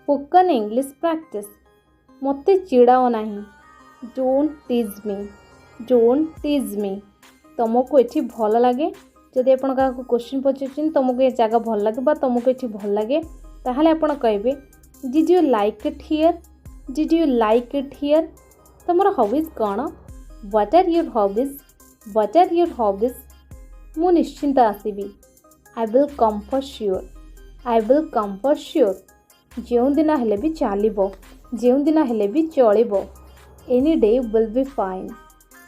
spoken English practice मते चिड़ाओ नहीं don't tease me don't tease me तुमको ये भल लगे जदि आप क्वेश्चन पचार तुमको ये जगह भल लगे तुमको ये भल लगे ताहले आपण कहे did you like it here did you like it here तुम हॉबीज कौन what are your hobbies what are your hobbies मु निश्चिंत आसबि I will come for sure I will come for sure जो दिन हेले भी चलो जो दिन हेले भी चलो any day will be fine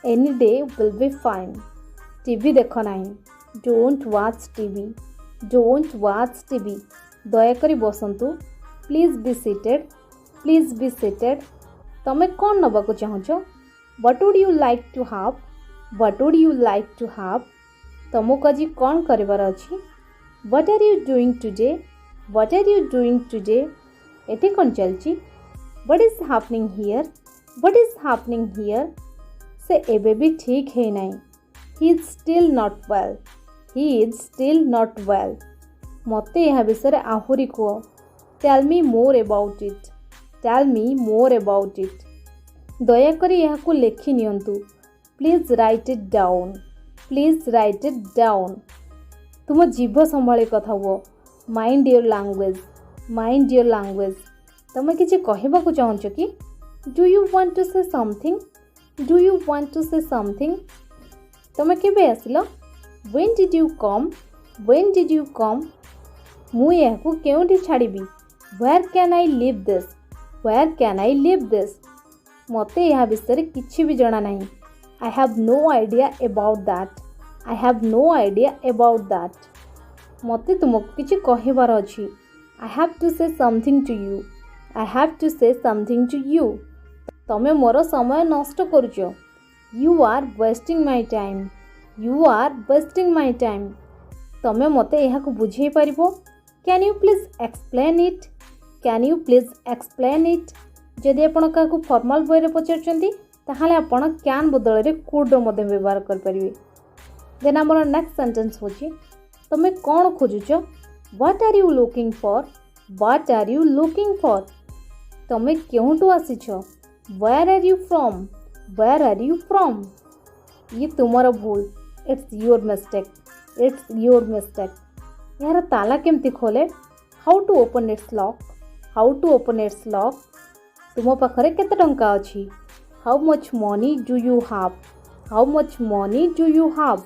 any day will be fine TV देख ना don't watch TV don't watch TV दयाकोरी बसंतु प्लीज बी सीटेड तुम्हें कौन नबाक चाहछ what would you like to have what would you like to have तुमको आज कौन करिवार अछि what are you doing today what are you doing today एटी कौन चलची what is happening here what is happening here से एबे भी ठीक है नहीं he is still not well he is still not well मते यह विषय आहुरी कह tell me more about it tell me more about it दयाकोरी यह लेखि नियंतु please write it down please write it down तुम जीभ संभाली कथा हुआ mind your language mind your language तुम किसी कहवाक चाहछ कि do you want to say something do you want to say something तुम केबे आसिल when did you come when did you come मु यहाकू केउंठी छाड़बी where can I leave this where can I leave this मते यह विषय किछि भी जणा नहीं I have no idea about that I have no idea about that मते तुमको किछि कहबार अछि I have to say something to you I have to say something to you तमे मोर समय नष्ट करुच you are wasting my time you are wasting my time तमे मते यह बुझे पारिबो can you please explain it can you please explain it जदि आपण का फॉर्मल वे रे पचारचंती ताहाले आपण कैन बदल रे कुड मध्ये व्यवहार कर परिबे देन हमर नेक्स्ट सेंटेंस होची तमे कोन खोजुच what are you looking for what are you looking for तमे केउटू आसीछ where are you from where are you from ये तुमर भूल it's your mistake it's your mistake यार ताला केमती खोले how to open its lock how to open its lock तुम पाखरे केते टंका अछि how much money do you have how much money do you have